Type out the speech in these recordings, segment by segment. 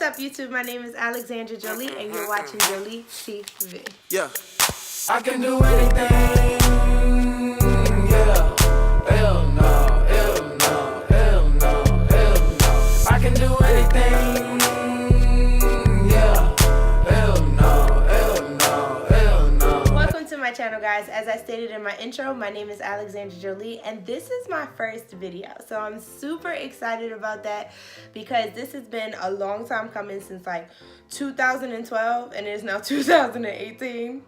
up, YouTube? My name is Alexandra Joli, and you're watching Joli TV. Yeah. I can do anything. Yeah. Hell no, hell no, hell no, hell no. I can do anything. Yeah. Hell no, hell no, hell no. Welcome to my channel, guys. As I stated in my intro, my name is Alexandra Joli, and this is my first video. So I'm super excited about that because this has been a long time coming, since like 2012, and it is now 2018.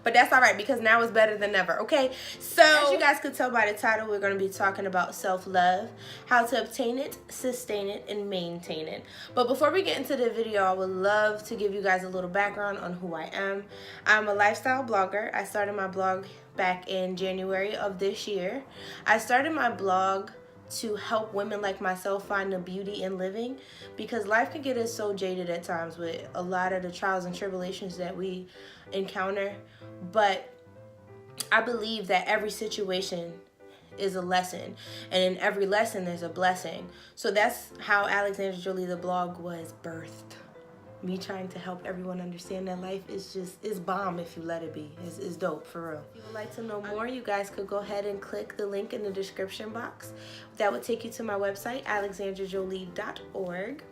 But that's all right, because now it's better than never, okay? So, as you guys could tell by the title, we're going to be talking about self-love, how to obtain it, sustain it, and maintain it. But before we get into the video, I would love to give you guys a little background on who I am. I'm a lifestyle blogger. I started my blog back in January of this year. I started my blog to help women like myself find the beauty in living, because life can get us so jaded at times with a lot of the trials and tribulations that we encounter. But I believe that every situation is a lesson, and in every lesson there's a blessing. So that's how Alexandra Joli the blog was birthed. Me trying to help everyone understand that life is bomb if you let it be. It's dope, for real. If you would like to know more, you guys could go ahead and click the link in the description box. That would take you to my website, alexandrajoli.org.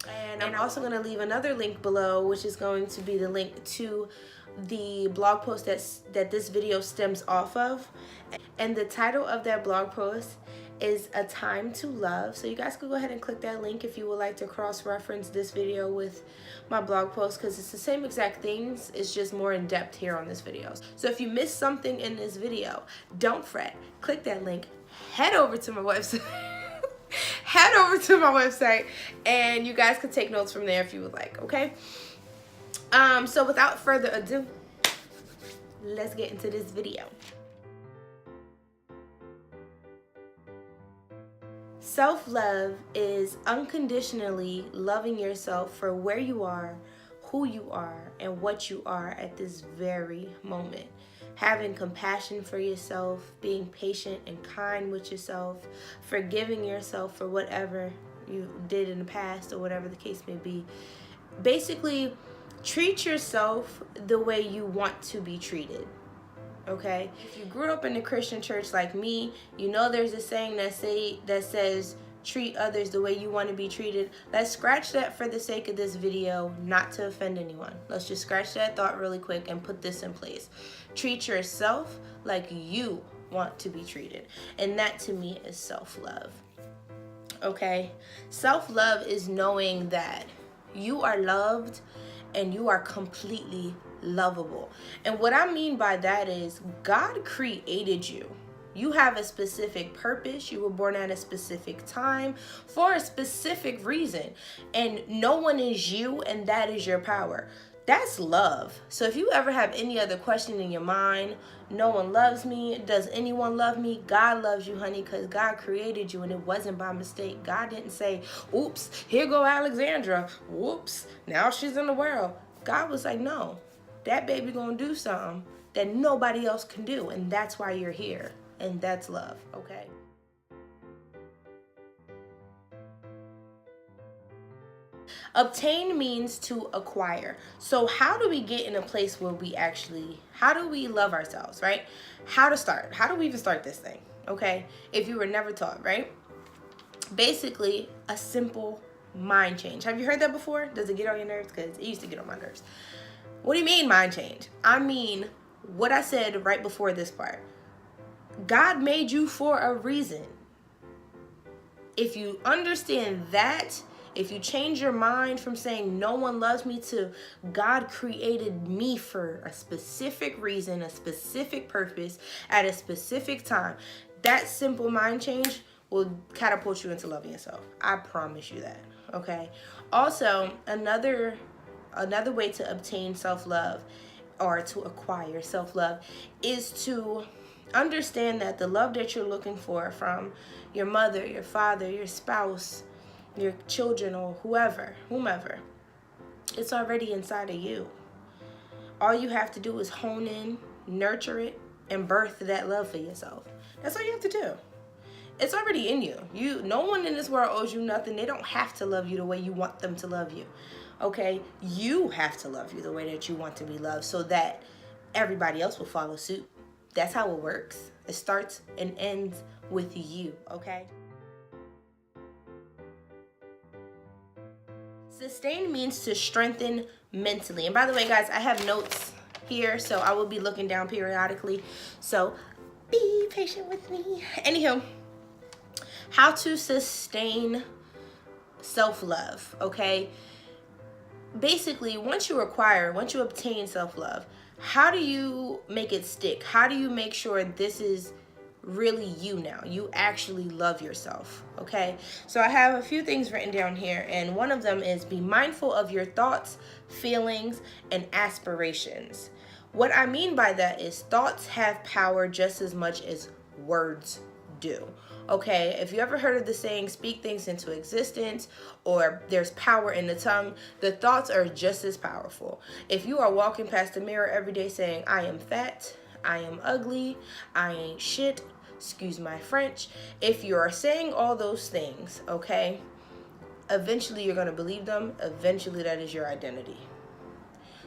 And I'm also going to leave another link below, which is going to be the link to the blog post that this video stems off of. And the title of that blog post is A Time to Love. So you guys could go ahead and click that link if you would like to cross-reference this video with my blog post, because it's the same exact things, it's just more in depth here on this video. So if you missed something in this video, don't fret. Click that link, head over to my website. Head over to my website, and you guys can take notes from there if you would like, okay? So without further ado, let's get into this video. Self-love is unconditionally loving yourself for where you are, who you are, and what you are at this very moment. Having compassion for yourself, being patient and kind with yourself, forgiving yourself for whatever you did in the past or whatever the case may be. Basically, treat yourself the way you want to be treated. Okay? If you grew up in a Christian church like me, you know there's a saying that says treat others the way you want to be treated. Let's scratch that for the sake of this video, not to offend anyone. Let's just scratch that thought really quick and put this in place. Treat yourself like you want to be treated. And that to me is self-love. Okay? Self-love is knowing that you are loved and you are completely lovable. And what I mean by that is God created you. You have a specific purpose. You were born at a specific time for a specific reason. And no one is you, and that is your power. That's love. So if you ever have any other question in your mind, no one loves me, does anyone love me? God loves you, honey, because God created you, and it wasn't by mistake. God didn't say, oops, here go Alexandra. Whoops, now she's in the world. God was like, no, that baby gonna do something that nobody else can do, and that's why you're here. And that's love, okay? Obtain means to acquire. So how do we get in a place where how do we love ourselves, right? How to start? How do we even start this thing, okay? If you were never taught, right? Basically, a simple mind change. Have you heard that before? Does it get on your nerves? Because it used to get on my nerves. What do you mean mind change? I mean what I said right before this part. God made you for a reason. If you understand that, if you change your mind from saying no one loves me to God created me for a specific reason, a specific purpose, at a specific time, that simple mind change will catapult you into loving yourself. I promise you that, okay? Also, another way to obtain self-love, or to acquire self-love, is to understand that the love that you're looking for from your mother, your father, your spouse, your children, or whomever, it's already inside of you. All you have to do is hone in, nurture it, and birth that love for yourself. That's all you have to do. It's already in you. No one in this world owes you nothing. They don't have to love you the way you want them to love you. Okay? You have to love you the way that you want to be loved so that everybody else will follow suit. That's how it works. It starts and ends with you, okay? Sustain means to strengthen mentally. And by the way, guys, I have notes here, so I will be looking down periodically. So be patient with me. Anywho, how to sustain self-love, okay? Basically, once you obtain self-love, how do you make it stick? How do you make sure this is really you now? You actually love yourself, okay? So I have a few things written down here, and one of them is be mindful of your thoughts, feelings, and aspirations. What I mean by that is thoughts have power just as much as words do. Okay, if you ever heard of the saying, speak things into existence, or there's power in the tongue, the thoughts are just as powerful. If you are walking past the mirror every day saying, I am fat, I am ugly, I ain't shit, excuse my French, if you are saying all those things, okay, eventually you're going to believe them. Eventually that is your identity.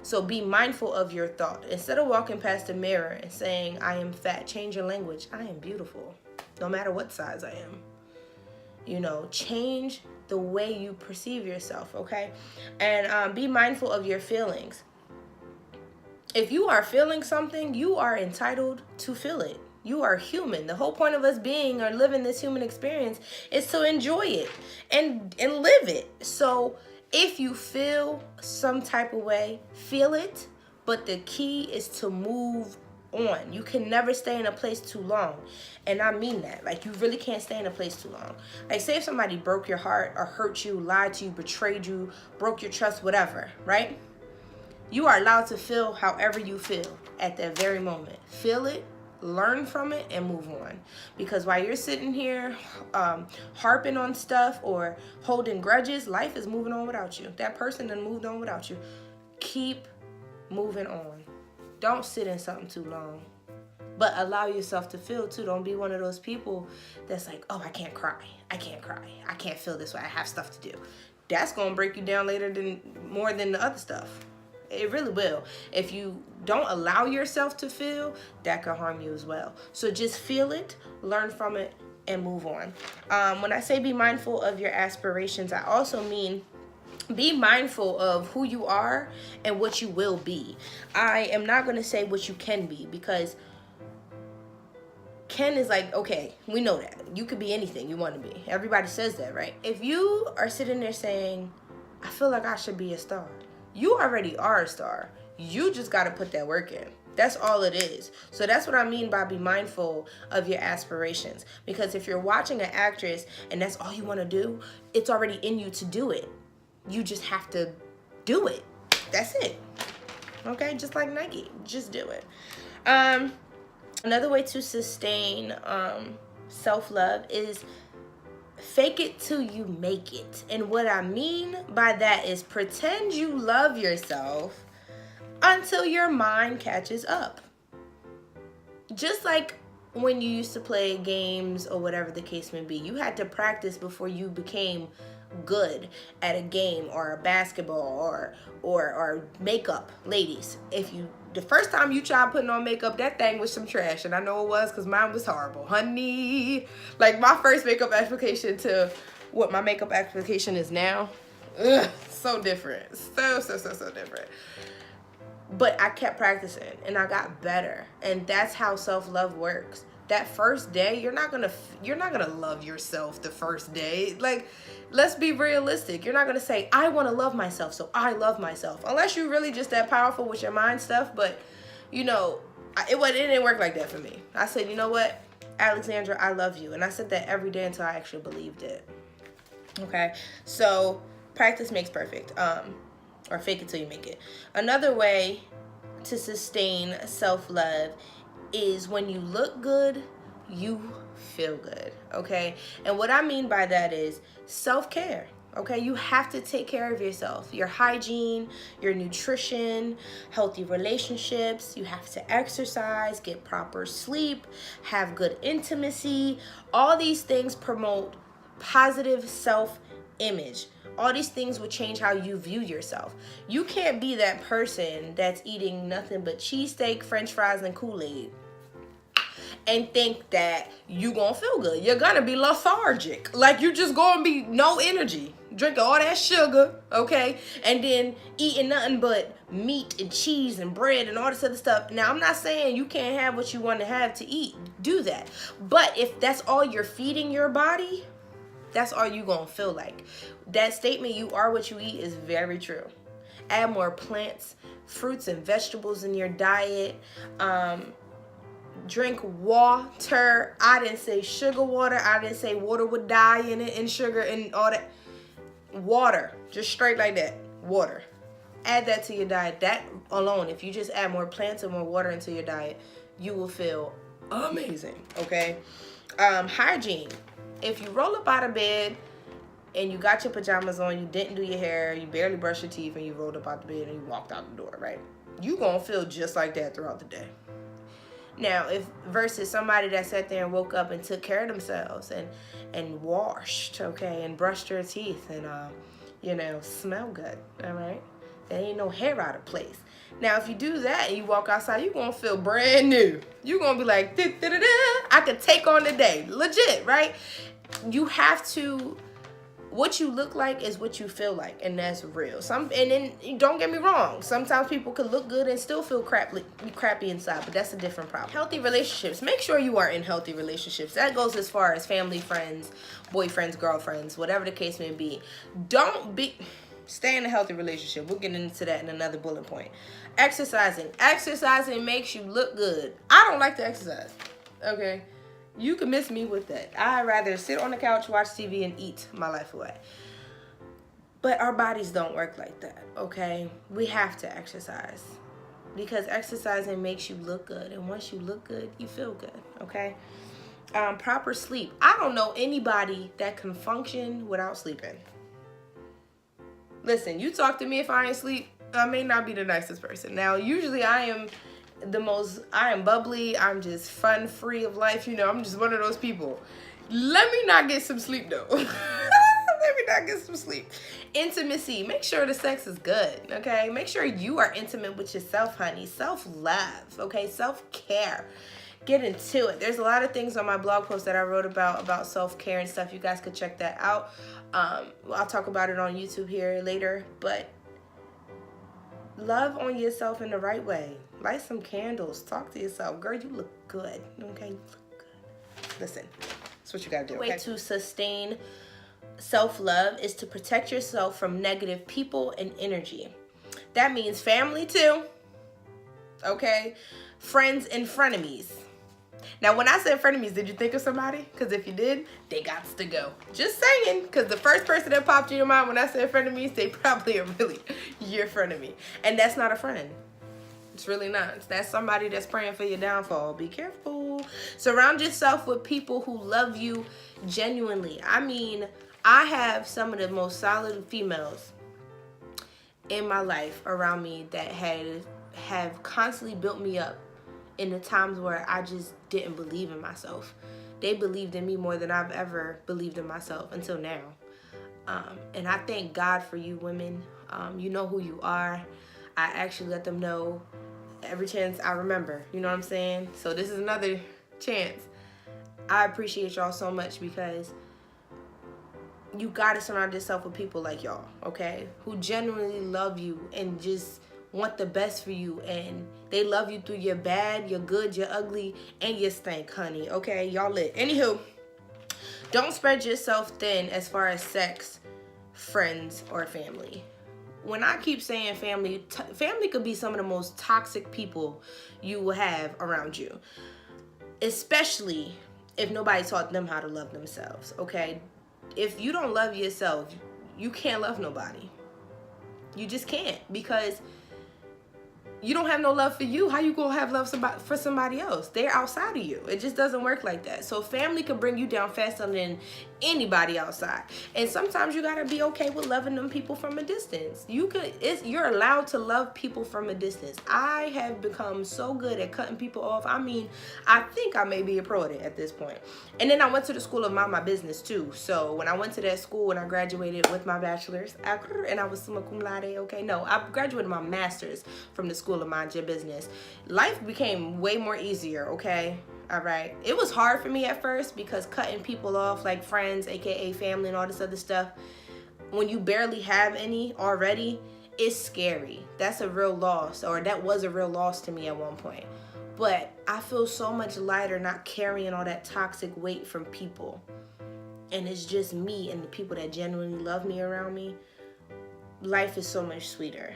So be mindful of your thought. Instead of walking past the mirror and saying, I am fat, change your language. I am beautiful, no matter what size I am. You know, change the way you perceive yourself, okay? And be mindful of your feelings. If you are feeling something, you are entitled to feel it. You are human. The whole point of us being or living this human experience is to enjoy it and live it. So if you feel some type of way, feel it, but the key is to move on. You can never stay in a place too long. And I mean that. Like, you really can't stay in a place too long. Like, say if somebody broke your heart or hurt you, lied to you, betrayed you, broke your trust, whatever, right? You are allowed to feel however you feel at that very moment. Feel it, learn from it, and move on. Because while you're sitting here harping on stuff or holding grudges, life is moving on without you. That person done moved on without you. Keep moving on. Don't sit in something too long. But allow yourself to feel too. Don't be one of those people that's like, oh, I can't cry. I can't cry. I can't feel this way. I have stuff to do. That's going to break you down more than the other stuff. It really will. If you don't allow yourself to feel, that can harm you as well. So just feel it, learn from it, and move on. When I say be mindful of your aspirations, I also mean be mindful of who you are and what you will be. I am not going to say what you can be, because can is like, okay, we know that. You could be anything you want to be. Everybody says that, right? If you are sitting there saying, I feel like I should be a star, you already are a star. You just got to put that work in. That's all it is. So that's what I mean by be mindful of your aspirations. Because if you're watching an actress and that's all you want to do, it's already in you to do it. You just have to do it. That's it. Okay? Just like Nike. Just do it. Another way to sustain self-love is fake it till you make it. And what I mean by that is pretend you love yourself until your mind catches up. Just like when you used to play games or whatever the case may be, you had to practice before you became good at a game or a basketball or makeup. Ladies, the first time you tried putting on makeup, that thing was some trash, and I know it was because mine was horrible, honey. Like, my first makeup application to what my makeup application is now, so different, so different. But I kept practicing and I got better, and that's how self-love works. That first day, you're not gonna love yourself the first day. Like, let's be realistic. You're not gonna say, I want to love myself, so I love myself, unless you're really just that powerful with your mind stuff. But you know, it didn't work like that for me. I said, you know what, Alexandra, I love you, and I said that every day until I actually believed it. Okay, so practice makes perfect. Or fake it till you make it. Another way to sustain self-love is when you look good, you feel good, okay? And what I mean by that is self-care. Okay, you have to take care of yourself, your hygiene, your nutrition, healthy relationships. You have to exercise, get proper sleep, have good intimacy. All these things promote positive self-image. All these things will change how you view yourself. You can't be that person that's eating nothing but cheesesteak, french fries, and Kool-Aid and think that you gonna feel good. You're gonna be lethargic. Like, you just gonna be no energy. Drinking all that sugar, okay? And then eating nothing but meat and cheese and bread and all this other stuff. Now, I'm not saying you can't have what you want to have to eat. Do that. But if that's all you're feeding your body, that's all you gonna feel like. That statement, you are what you eat, is very true. Add more plants, fruits, and vegetables in your diet. Drink water. I didn't say sugar water. I didn't say water with dye in it and sugar and all that. Water, just straight like that. Water. Add that to your diet. That alone, if you just add more plants and more water into your diet, you will feel amazing. Okay. Hygiene. If you roll up out of bed and you got your pajamas on, you didn't do your hair, you barely brushed your teeth, and you rolled up out the bed and you walked out the door, right? You gonna feel just like that throughout the day. Now, if versus somebody that sat there and woke up and took care of themselves and washed, okay, and brushed their teeth and smell good, all right? There ain't no hair out of place. Now, if you do that and you walk outside, you're gonna feel brand new. You're gonna be like, I could take on the day. Legit, right? You have to. What you look like is what you feel like, and that's real. And then don't get me wrong, sometimes people could look good and still feel crappy inside, but that's a different problem. Healthy relationships. Make sure you are in healthy relationships. That goes as far as family, friends, boyfriends, girlfriends, whatever the case may be. Stay in a healthy relationship. We'll get into that in another bullet point. Exercising. Exercising makes you look good. I don't like to exercise, okay? You can miss me with that. I'd rather sit on the couch, watch TV, and eat my life away. But our bodies don't work like that, okay? We have to exercise because exercising makes you look good. And once you look good, you feel good, okay? Proper sleep. I don't know anybody that can function without sleeping. Listen, you talk to me if I ain't sleep, I may not be the nicest person. Now, usually I am bubbly. I'm just fun, free of life. I'm just one of those people. Let me not get some sleep, though. Let me not get some sleep. Intimacy. Make sure the sex is good, okay? Make sure you are intimate with yourself, honey. Self-love, okay? Self-care. Get into it. There's a lot of things on my blog post that I wrote about self-care and stuff. You guys could check that out. I'll talk about it on YouTube here later, but love on yourself in the right way. Light some candles. Talk to yourself. Girl, you look good. Okay? You look good. Listen, that's what you gotta do. Okay? Way to sustain self-love is to protect yourself from negative people and energy. That means family too. Okay? Friends and frenemies. Now, when I said frenemies, did you think of somebody? Because if you did, they got to go. Just saying. Because the first person that popped in your mind when I said frenemies, they probably are really your frenemy. And that's not a friend. It's really not. That's somebody that's praying for your downfall. Be careful. Surround yourself with people who love you genuinely. I mean, I have some of the most solid females in my life around me that have constantly built me up in the times where I just didn't believe in myself. They believed in me more than I've ever believed in myself until now. And I thank God for you women. You know who you are. I actually let them know every chance I remember. You know what I'm saying? So this is another chance. I appreciate y'all so much because you gotta surround yourself with people like y'all, okay? Who genuinely love you and just want the best for you, and they love you through your bad, your good, your ugly, and your stank, honey. Okay, y'all lit. Anywho, don't spread yourself thin as far as sex, friends, or family. When I keep saying family, family could be some of the most toxic people you will have around you, especially if nobody taught them how to love themselves, okay? If you don't love yourself, you can't love nobody. You just can't, because you don't have no love for you. How you gonna have love for somebody else? They're outside of you. It just doesn't work like that. So family can bring you down faster than anybody outside. And sometimes you gotta be okay with loving them people from a distance. You're allowed to love people from a distance. I have become so good at cutting people off. I mean, I think I may be a pro at it at this point. And then I went to the school of Mind My Business too. So when I went to that school and I graduated with my bachelor's, and I was summa cum laude, okay? No, I graduated my master's from the school of Mind Your Business. Life became way more easier, okay? All right. It was hard for me at first because cutting people off, like friends, aka family, and all this other stuff, when you barely have any already, it's scary. That's a real loss, or that was a real loss to me at one point. But I feel so much lighter not carrying all that toxic weight from people. And it's just me and the people that genuinely love me around me. Life is so much sweeter.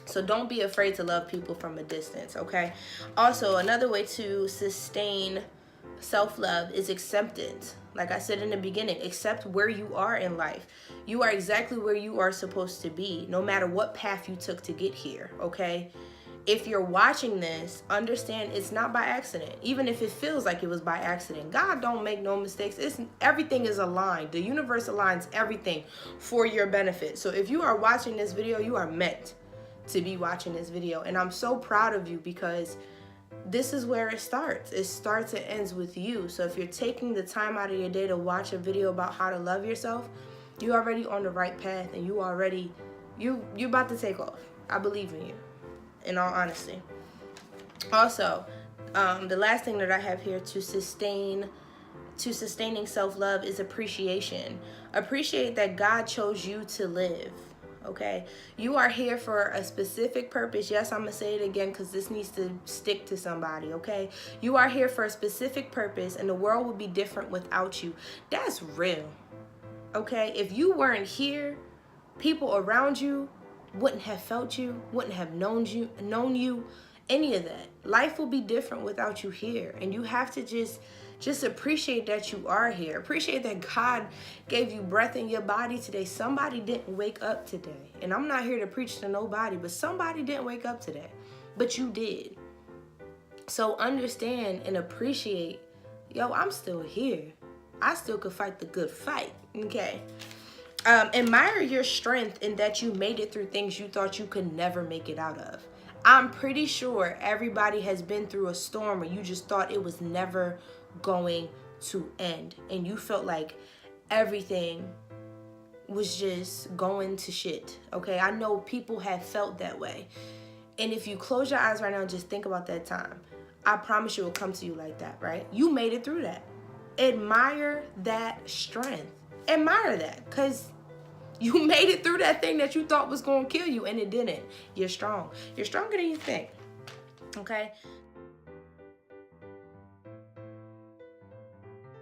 So don't be afraid to love people from a distance, okay? Also, another way to sustain self-love is acceptance. Like I said in the beginning, accept where you are in life. You are exactly where you are supposed to be, no matter what path you took to get here, okay? If you're watching this, understand it's not by accident. Even if it feels like it was by accident. God don't make no mistakes. Everything is aligned. The universe aligns everything for your benefit. So if you are watching this video, you are meant to be watching this video, and I'm so proud of you because this is where it starts. It starts and ends with you. So if you're taking the time out of your day to watch a video about how to love yourself, you're already on the right path, and you're about to take off. I believe in you, in all honesty. Also, the last thing that I have here to sustaining self-love is appreciation. Appreciate that God chose you to live. Okay, you are here for a specific purpose. Yes, I'm gonna say it again because this needs to stick to somebody. Okay, you are here for a specific purpose, and the world would be different without you. That's real. Okay, if you weren't here, people around you wouldn't have felt you, wouldn't have known you, any of that. Life will be different without you here, and you have to just appreciate that you are here. Appreciate that God gave you breath in your body today. Somebody didn't wake up today. And I'm not here to preach to nobody, but somebody didn't wake up today. But you did. So understand and appreciate, yo, I'm still here. I still could fight the good fight, okay? Admire your strength in that you made it through things you thought you could never make it out of. I'm pretty sure everybody has been through a storm where you just thought it was never going to end, and you felt like everything was just going to shit. Okay, I know people have felt that way, and if you close your eyes right now and just think about that time, I promise you it will come to you like that, right? You made it through that. Admire that strength. Admire that, because you made it through that thing that you thought was going to kill you, and it didn't. You're strong. You're stronger than you think. Okay?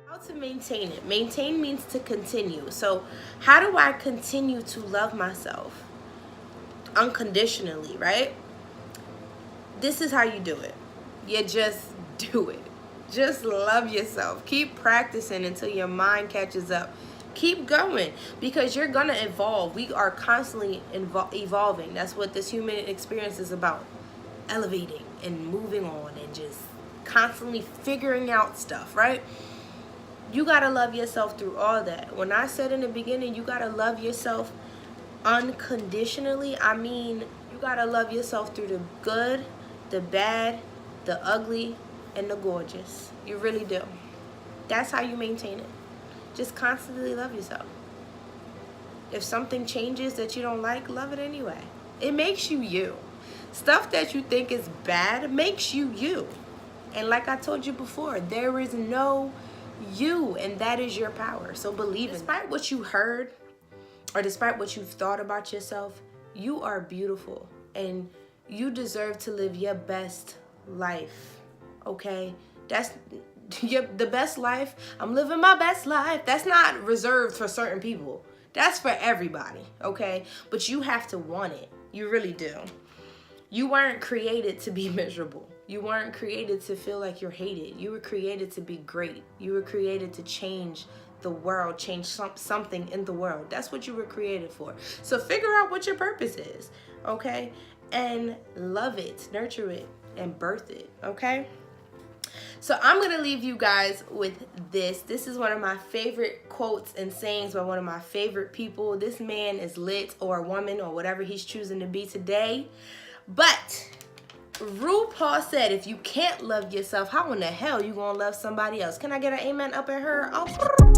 How to maintain it. Maintain means to continue. So how do I continue to love myself unconditionally, right? This is how you do it. You just do it. Just love yourself. Keep practicing until your mind catches up. Keep going, because you're gonna evolve. We are constantly evolving. That's what this human experience is about. Elevating and moving on and just constantly figuring out stuff, right? You gotta love yourself through all that. When I said in the beginning, you gotta love yourself unconditionally, I mean, you gotta love yourself through the good, the bad, the ugly, and the gorgeous. You really do. That's how you maintain it. Just constantly love yourself. If something changes that you don't like, love it anyway. It makes you you. Stuff that you think is bad makes you you. And like I told you before, there is no you, and that is your power. So believe it. Despite what you heard or despite what you've thought about yourself, you are beautiful and you deserve to live your best life. Okay? That's the best life. I'm living my best life. That's not reserved for certain people. That's for everybody, okay? But you have to want it. You really do. You weren't created to be miserable. You weren't created to feel like you're hated. You were created to be great. You were created to change the world, change something in the world. That's what you were created for. So figure out what your purpose is, okay? And love it, nurture it, and birth it, okay? So I'm going to leave you guys with this. This is one of my favorite quotes and sayings by one of my favorite people. This man is lit, or a woman, or whatever he's choosing to be today. But RuPaul said, if you can't love yourself, how in the hell you going to love somebody else? Can I get an amen up in her? Oh.